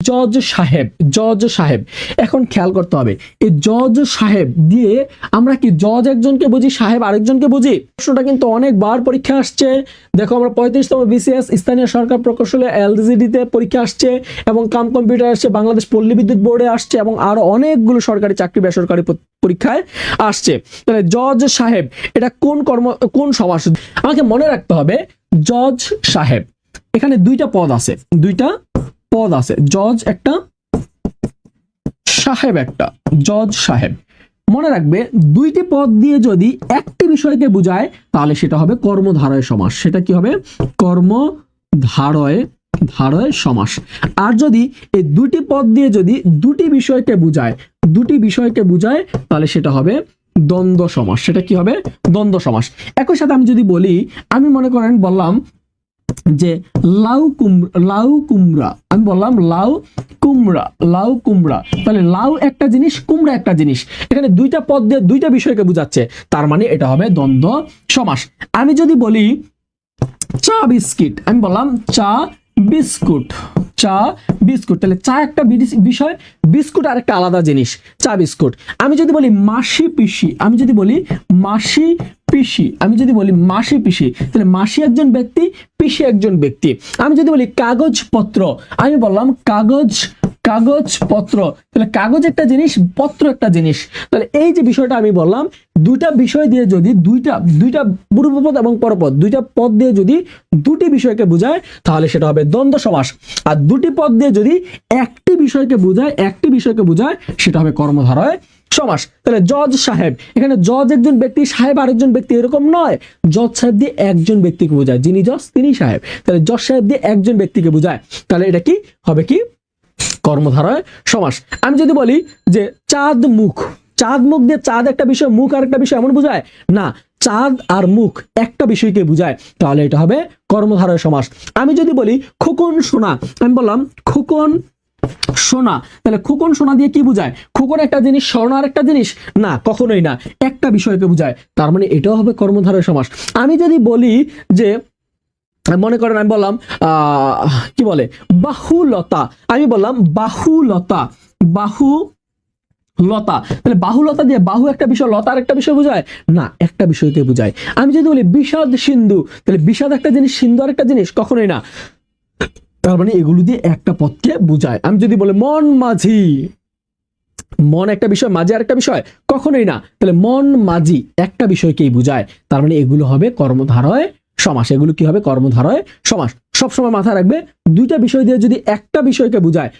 জজ সাহেব, জজ সাহেব। এখন খেয়াল করতে হবে এই জজ সাহেব দিয়ে আমরা কি জজ একজনকে বুঝি, সাহেব আরেকজনকে বুঝি? প্রশ্নটা কিন্তু অনেকবার পরীক্ষা আসছে। দেখো আমরা 35তম বিসিএস স্থানীয় সরকার প্রকৌশলে এলজিডিতে পরীক্ষা আসছে, এবং কাম কম্পিউটার আসছে, বাংলাদেশ পল্লী বিদ্যুৎ বোর্ডে আসছে, এবং আরো অনেকগুলো সরকারি চাকরি বেসরকারি পরীক্ষায় আসছে। তাহলে জজ সাহেব এটা কোন সমাস? আমাকে মনে রাখতে হবে জজ সাহেব, এখানে দুইটা পদ আছে, দুইটা পদ আছে, জজ একটা, সাহেব একটা। জজ সাহেব মনে রাখবে দুইটি পদ দিয়ে যদি একটি বিষয়কে বোঝায় তাহলে সেটা হবে কর্মধারয় সমাস। সেটা কি হবে? কর্মধারয় সমাস। আর যদি এই দুটি পদ দিয়ে যদি দুটি বিষয়কে বোঝায় তাহলে সেটা হবে দ্বন্দ্ব সমাস। সেটা কি হবে? দ্বন্দ্ব সমাস। একই সাথে আমি যদি বলি, আমি মনে করেন বললাম যে লাউ কুমড়া, আমি বললাম লাউ কুমড়া, তাহলে লাউ একটা জিনিস, কুমড়া একটা জিনিস, এখানে দুইটা পদ দিয়ে দুইটা বিষয়কে বোঝাচ্ছে, তার মানে এটা হবে দ্বন্দ্ব সমাস। আমি যদি বলি চা বিস্কিট, আমি বললাম চা বিস্কুট, তাহলে চা একটা বিষয়, বিস্কুট আর একটা আলাদা জিনিস, চা বিস্কুট। আমি যদি বলি মাসি পিসি, তাহলে মাসি একজন ব্যক্তি, পিসি একজন ব্যক্তি। আমি যদি বলি কাগজপত্র, আমি বললাম কাগজপত্র, তাহলে কাগজ একটা জিনিস, পত্র একটা জিনিস। তাহলে এই যে বিষয়টা আমি বললাম, দুইটা বিষয় দিয়ে যদি দুইটা পূর্বপদ এবং পরপদ, দুইটা পদ দিয়ে যদি দুটি বিষয়কে বোঝায় তাহলে সেটা হবে দ্বন্দ্ব সমাস। আর দুটি পদ দিয়ে যদি একটি বিষয়কে বোঝায় সেটা হবে কর্মধারয় সমাস। তাহলে জজ সাহেব, এখানে জজ একজন ব্যক্তি, সাহেব আরেকজন ব্যক্তি, এরকম নয়। জজ সাহেব দিয়ে একজন ব্যক্তিকে বোঝায়, যিনি জজ তিনি সাহেব। তাহলে জজ সাহেব দিয়ে একজন ব্যক্তিকে বোঝায়, তাহলে এটা কি হবে? কি কর্মধারয় সমাস। আমি যদি বলি যে চাঁদ মুখ দিয়ে চাঁদ একটা বিষয়, মুখ আর একটা বিষয়, এমন বোঝায় না, চাঁদ আর মুখ একটা বিষয়কে বোঝায়, তাহলে এটা হবে কর্মধারয় সমাস। আমি যদি বলি খোকন সোনা, আমি বললাম খোকন সোনা, তাহলে খোকন সোনা দিয়ে কি বোঝায়? খোকন একটা জিনিস, স্বর্ণ আর একটা জিনিস, না, কখনোই না, একটা বিষয়কে বোঝায়, তার মানে এটাও হবে কর্মধারয় সমাস। আমি যদি বলি যে মনে করেন আমি বললাম কি বলে বাহুলতা, আমি বললাম বাহুলতা, তাহলে বাহুলতা দিয়ে বাহু একটা বিষয়, লতা আর একটা বিষয় বোঝায় না, একটা বিষয়কে বোঝায়। আমি যদি বলি বিষাদ সিন্ধু, তাহলে বিষাদ একটা জিনিস, সিন্ধু আর একটা জিনিস, কখনোই না, তার মানে এগুলো দিয়ে একটা পদকে বোঝায়। আমি যদি বলি মন মাঝি, মন একটা বিষয়, মাঝি আর একটা বিষয়, কখনোই না, তাহলে মন মাঝি একটা বিষয়কেই বোঝায়, তার মানে এগুলো হবে কর্মধারয় সমাস। এগুলো কি হবে? কর্মধারয় সমাস। সবসময় মাথায় রাখবে দুইটা বিষয় দিয়ে যদি একটা বিষয়কে বোঝায়